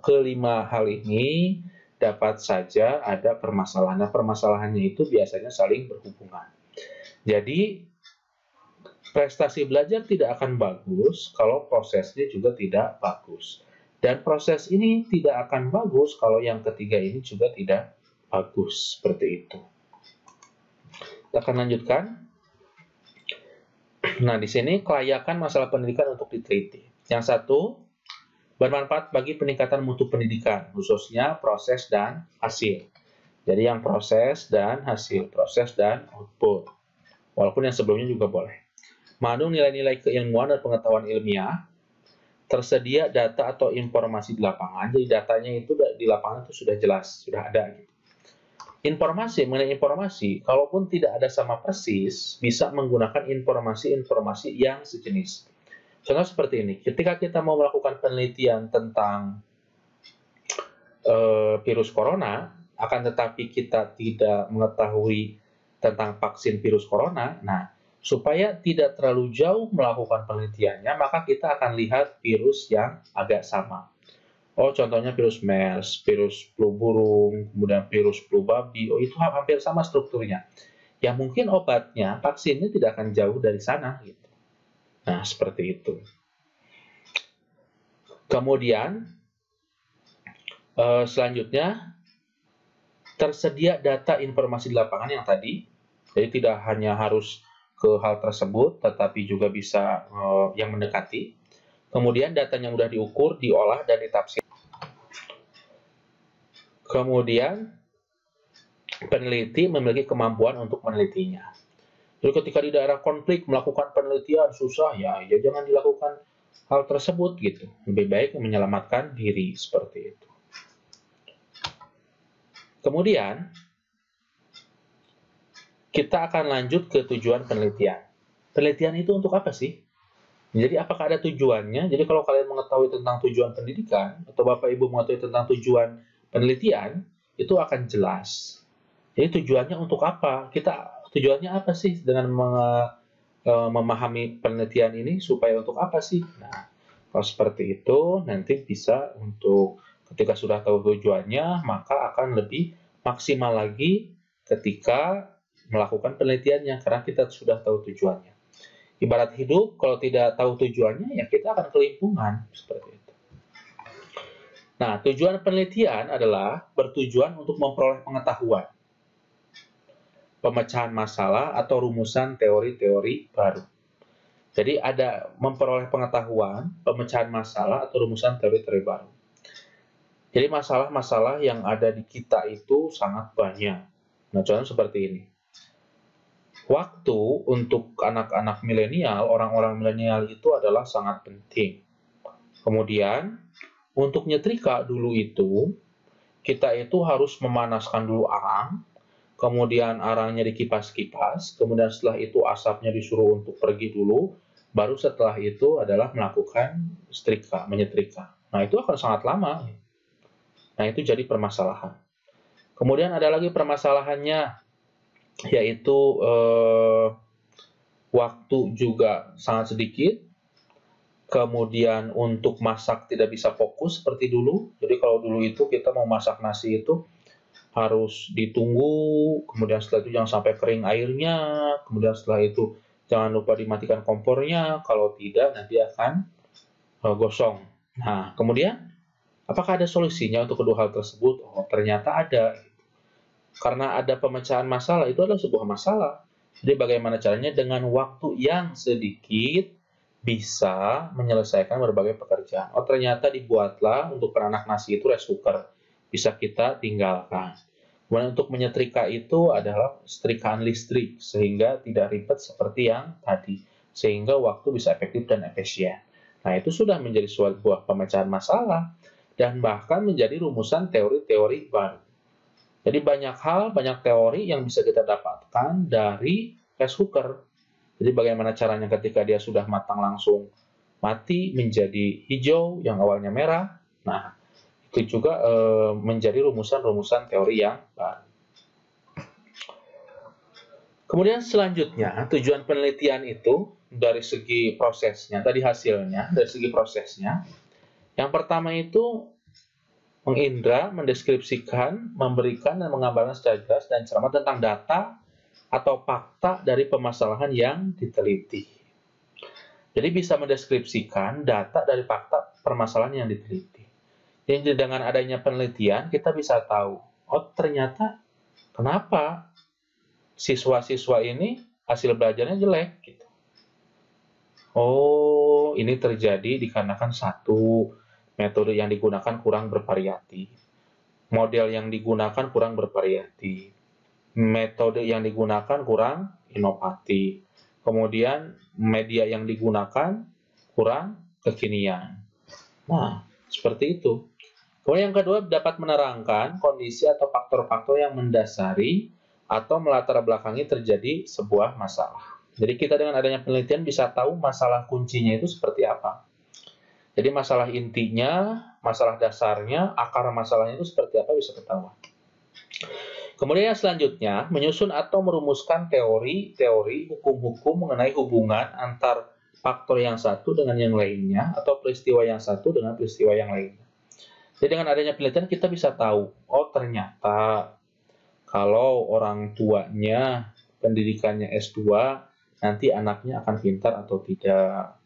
A: kelima hal ini dapat saja ada permasalahan. Nah, permasalahannya itu biasanya saling berhubungan. Jadi, prestasi belajar tidak akan bagus kalau prosesnya juga tidak bagus. Dan proses ini tidak akan bagus kalau yang ketiga ini juga tidak bagus. Seperti itu. Kita akan lanjutkan. Nah, di sini kelayakan masalah pendidikan untuk diteliti. Yang satu, bermanfaat bagi peningkatan mutu pendidikan, khususnya proses dan hasil. Jadi yang proses dan hasil, proses dan output. Walaupun yang sebelumnya juga boleh. Mengandung nilai-nilai keilmuan dan pengetahuan ilmiah, tersedia data atau informasi di lapangan. Jadi datanya itu di lapangan itu sudah jelas, sudah ada. Informasi mengenai informasi, kalaupun tidak ada sama persis, bisa menggunakan informasi-informasi yang sejenis. Contoh seperti ini, ketika kita mau melakukan penelitian tentang virus corona, akan tetapi kita tidak mengetahui tentang vaksin virus corona, nah, supaya tidak terlalu jauh melakukan penelitiannya, maka kita akan lihat virus yang agak sama. Oh, contohnya virus MERS, virus flu burung, kemudian virus flu babi, oh itu hampir sama strukturnya. Yang mungkin obatnya, vaksinnya tidak akan jauh dari sana. Gitu. Nah, seperti itu. Kemudian, selanjutnya, tersedia data informasi di lapangan yang tadi. Jadi tidak hanya harus ke hal tersebut, tetapi juga bisa yang mendekati. Kemudian datanya mudah diukur, diolah, dan ditafsir. Kemudian, peneliti memiliki kemampuan untuk menelitinya. Jadi ketika di daerah konflik melakukan penelitian susah, ya jangan dilakukan hal tersebut gitu. Lebih baik menyelamatkan diri seperti itu. Kemudian, kita akan lanjut ke tujuan penelitian. Penelitian itu untuk apa sih? Jadi apakah ada tujuannya? Jadi kalau kalian mengetahui tentang tujuan pendidikan, atau Bapak Ibu mengetahui tentang tujuan penelitian, itu akan jelas. Jadi tujuannya untuk apa? Tujuannya apa sih dengan memahami penelitian ini supaya untuk apa sih? Nah, kalau seperti itu nanti bisa untuk ketika sudah tahu tujuannya, maka akan lebih maksimal lagi ketika melakukan penelitiannya karena kita sudah tahu tujuannya. Ibarat hidup, kalau tidak tahu tujuannya, ya kita akan kelimpungan seperti itu. Nah, tujuan penelitian adalah bertujuan untuk memperoleh pengetahuan, pemecahan masalah atau rumusan teori-teori baru. Jadi ada memperoleh pengetahuan, pemecahan masalah atau rumusan teori-teori baru. Jadi masalah-masalah yang ada di kita itu sangat banyak. Nah, contohnya seperti ini. Waktu untuk anak-anak milenial, orang-orang milenial itu adalah sangat penting. Kemudian, untuk nyetrika dulu itu, kita itu harus memanaskan dulu arang, kemudian arangnya dikipas-kipas, kemudian setelah itu asapnya disuruh untuk pergi dulu, baru setelah itu adalah melakukan setrika, menyetrika. Nah, itu akan sangat lama. Nah, itu jadi permasalahan. Kemudian ada lagi permasalahannya, yaitu waktu juga sangat sedikit, kemudian untuk masak tidak bisa fokus seperti dulu. Jadi kalau dulu itu kita mau masak nasi itu harus ditunggu, kemudian setelah itu jangan sampai kering airnya, kemudian setelah itu jangan lupa dimatikan kompornya, kalau tidak nanti akan gosong. Nah, kemudian apakah ada solusinya untuk kedua hal tersebut? Oh, ternyata ada. Karena ada pemecahan masalah, itu adalah sebuah masalah. Jadi bagaimana caranya dengan waktu yang sedikit bisa menyelesaikan berbagai pekerjaan. Oh, ternyata dibuatlah untuk peranak nasi itu rice cooker. Bisa kita tinggalkan. Kemudian untuk menyetrika itu adalah setrikaan listrik, sehingga tidak ribet seperti yang tadi. Sehingga waktu bisa efektif dan efisien. Nah, itu sudah menjadi sebuah pemecahan masalah, dan bahkan menjadi rumusan teori-teori baru. Jadi banyak hal, banyak teori yang bisa kita dapatkan dari rice cooker. Jadi bagaimana caranya ketika dia sudah matang langsung mati menjadi hijau yang awalnya merah. Nah, itu juga menjadi rumusan-rumusan teori yang baru. Kemudian selanjutnya, tujuan penelitian itu dari segi prosesnya, tadi hasilnya, dari segi prosesnya. Yang pertama itu mengindra, mendeskripsikan, memberikan dan menggambarkan secara jelas dan cermat tentang data atau fakta dari permasalahan yang diteliti. Jadi bisa mendeskripsikan data dari fakta permasalahan yang diteliti. Jadi dengan adanya penelitian kita bisa tahu, oh ternyata kenapa siswa-siswa ini hasil belajarnya jelek gitu. Oh, ini terjadi dikarenakan satu, metode yang digunakan kurang bervariatif. Model yang digunakan kurang bervariatif. Metode yang digunakan kurang inovatif. Kemudian media yang digunakan kurang kekinian. Nah, seperti itu. Kemudian yang kedua, dapat menerangkan kondisi atau faktor-faktor yang mendasari atau melatar belakangi terjadi sebuah masalah. Jadi kita dengan adanya penelitian bisa tahu masalah kuncinya itu seperti apa. Jadi masalah intinya, masalah dasarnya, akar masalahnya itu seperti apa bisa ketahuan. Kemudian yang selanjutnya, menyusun atau merumuskan teori-teori hukum-hukum mengenai hubungan antar faktor yang satu dengan yang lainnya atau peristiwa yang satu dengan peristiwa yang lainnya. Jadi dengan adanya penelitian kita bisa tahu, oh ternyata kalau orang tuanya pendidikannya S2, nanti anaknya akan pintar atau tidak.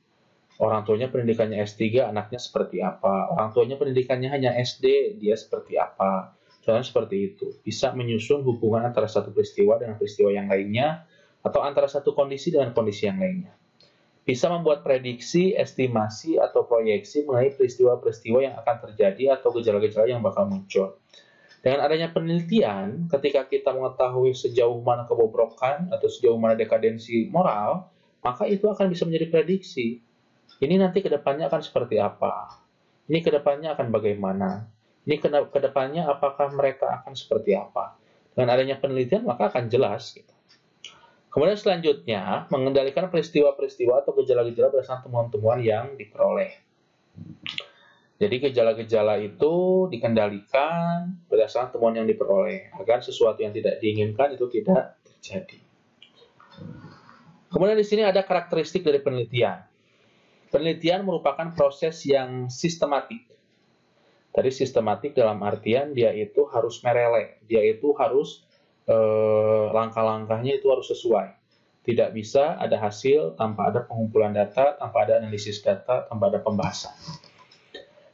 A: Orang tuanya pendidikannya S3, anaknya seperti apa. Orang tuanya pendidikannya hanya SD, dia seperti apa. Contohnya seperti itu. Bisa menyusun hubungan antara satu peristiwa dengan peristiwa yang lainnya, atau antara satu kondisi dengan kondisi yang lainnya. Bisa membuat prediksi, estimasi, atau proyeksi mengenai peristiwa-peristiwa yang akan terjadi atau gejala-gejala yang bakal muncul. Dengan adanya penelitian, ketika kita mengetahui sejauh mana kebobrokan atau sejauh mana dekadensi moral, maka itu akan bisa menjadi prediksi. Ini nanti ke depannya akan seperti apa? Ini ke depannya akan bagaimana? Ini ke depannya apakah mereka akan seperti apa? Dengan adanya penelitian maka akan jelas. Kemudian selanjutnya, mengendalikan peristiwa-peristiwa atau gejala-gejala berdasarkan temuan-temuan yang diperoleh. Jadi gejala-gejala itu dikendalikan berdasarkan temuan yang diperoleh, agar sesuatu yang tidak diinginkan itu tidak terjadi. Kemudian di sini ada karakteristik dari penelitian. Penelitian merupakan proses yang sistematik. Tadi sistematik dalam artian dia itu harus merele, dia itu harus langkah-langkahnya itu harus sesuai. Tidak bisa ada hasil tanpa ada pengumpulan data, tanpa ada analisis data, tanpa ada pembahasan.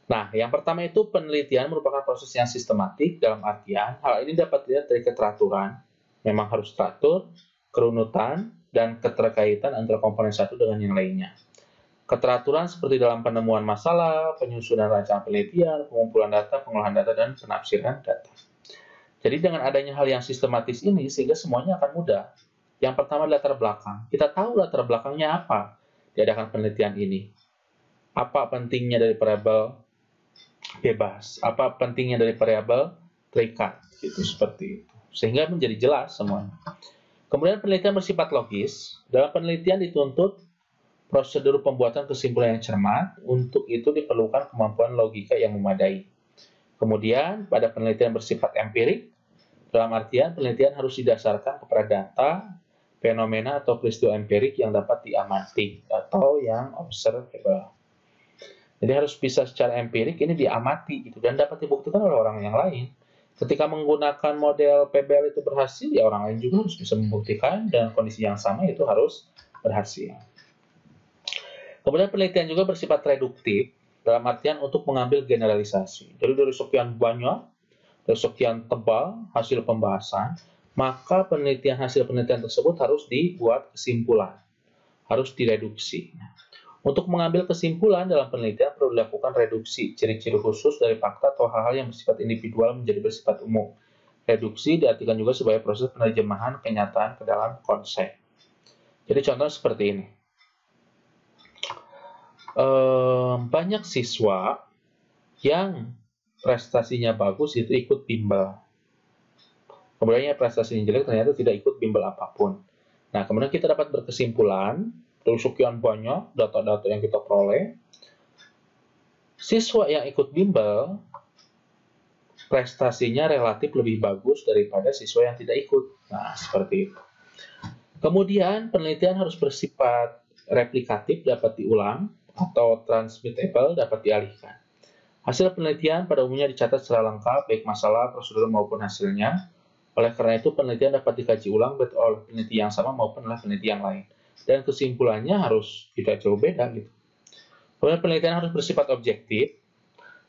A: Nah, yang pertama itu penelitian merupakan proses yang sistematik dalam artian hal ini dapat dilihat dari keteraturan, memang harus teratur, kerunutan, dan keterkaitan antara komponen satu dengan yang lainnya. Keteraturan seperti dalam penemuan masalah, penyusunan rancangan penelitian, pengumpulan data, pengolahan data, dan penafsiran data. Jadi dengan adanya hal yang sistematis ini, sehingga semuanya akan mudah. Yang pertama latar belakang. Kita tahu latar belakangnya apa diadakan penelitian ini. Apa pentingnya dari variabel bebas, apa pentingnya dari variabel terikat, gitu seperti itu. Sehingga menjadi jelas semuanya. Kemudian penelitian bersifat logis. Dalam penelitian dituntut prosedur pembuatan kesimpulan yang cermat. Untuk itu diperlukan kemampuan logika yang memadai. Kemudian pada penelitian bersifat empirik, dalam artian penelitian harus didasarkan kepada data, fenomena atau peristiwa empirik yang dapat diamati atau yang observable. Jadi harus bisa secara empirik ini diamati gitu dan dapat dibuktikan oleh orang yang lain. Ketika menggunakan model PBL itu berhasil, ya orang lain juga harus bisa membuktikan dan kondisi yang sama itu harus berhasil. Kemudian penelitian juga bersifat reduktif dalam artian untuk mengambil generalisasi. Jadi dari sekian banyak, dari sekian tebal hasil pembahasan, maka hasil penelitian tersebut harus dibuat kesimpulan, harus direduksi. Untuk mengambil kesimpulan dalam penelitian perlu dilakukan reduksi ciri-ciri khusus dari fakta atau hal-hal yang bersifat individual menjadi bersifat umum. Reduksi diartikan juga sebagai proses penerjemahan kenyataan ke dalam konsep. Jadi contoh seperti ini. Banyak siswa yang prestasinya bagus itu ikut bimbel. Kemudian yang prestasinya jelek ternyata tidak ikut bimbel apapun. Nah, kemudian kita dapat berkesimpulan dari sekian banyak data-data yang kita peroleh, siswa yang ikut bimbel prestasinya relatif lebih bagus daripada siswa yang tidak ikut. Nah, seperti itu. Kemudian penelitian harus bersifat replikatif, dapat diulang, atau transmittable, dapat dialihkan. Hasil penelitian pada umumnya dicatat secara lengkap, baik masalah, prosedur, maupun hasilnya. Oleh karena itu, penelitian dapat dikaji ulang baik oleh peneliti yang sama maupun oleh peneliti yang lain. Dan kesimpulannya harus tidak jauh beda gitu. Kemudian penelitian harus bersifat objektif.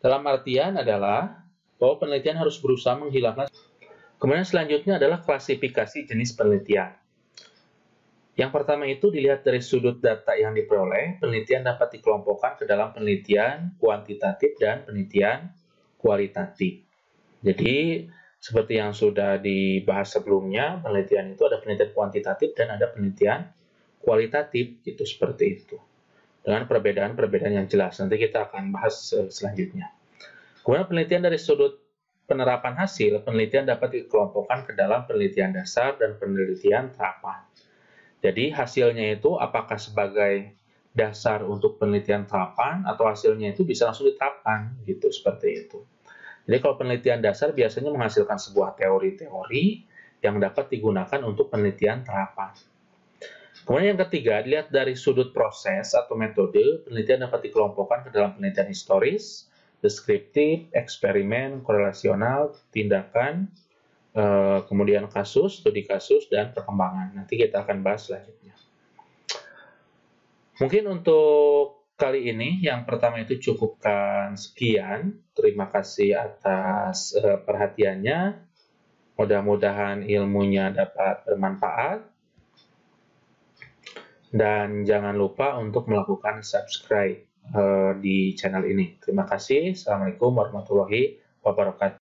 A: Dalam artian adalah bahwa penelitian harus berusaha menghilangkan. Kemudian selanjutnya adalah klasifikasi jenis penelitian. Yang pertama itu dilihat dari sudut data yang diperoleh, penelitian dapat dikelompokkan ke dalam penelitian kuantitatif dan penelitian kualitatif. Jadi, seperti yang sudah dibahas sebelumnya, penelitian itu ada penelitian kuantitatif dan ada penelitian kualitatif, gitu seperti itu. Dengan perbedaan-perbedaan yang jelas, nanti kita akan bahas selanjutnya. Kemudian penelitian dari sudut penerapan hasil, penelitian dapat dikelompokkan ke dalam penelitian dasar dan penelitian terapan. Jadi hasilnya itu apakah sebagai dasar untuk penelitian terapan atau hasilnya itu bisa langsung diterapkan, gitu seperti itu. Jadi kalau penelitian dasar biasanya menghasilkan sebuah teori-teori yang dapat digunakan untuk penelitian terapan. Kemudian yang ketiga, dilihat dari sudut proses atau metode, penelitian dapat dikelompokkan ke dalam penelitian historis, deskriptif, eksperimen, korelasional, tindakan, kemudian kasus, studi kasus, dan perkembangan. Nanti kita akan bahas selanjutnya. Mungkin untuk kali ini, yang pertama itu cukupkan sekian. Terima kasih atas perhatiannya. Mudah-mudahan ilmunya dapat bermanfaat. Dan jangan lupa untuk melakukan subscribe di channel ini. Terima kasih. Assalamualaikum warahmatullahi wabarakatuh.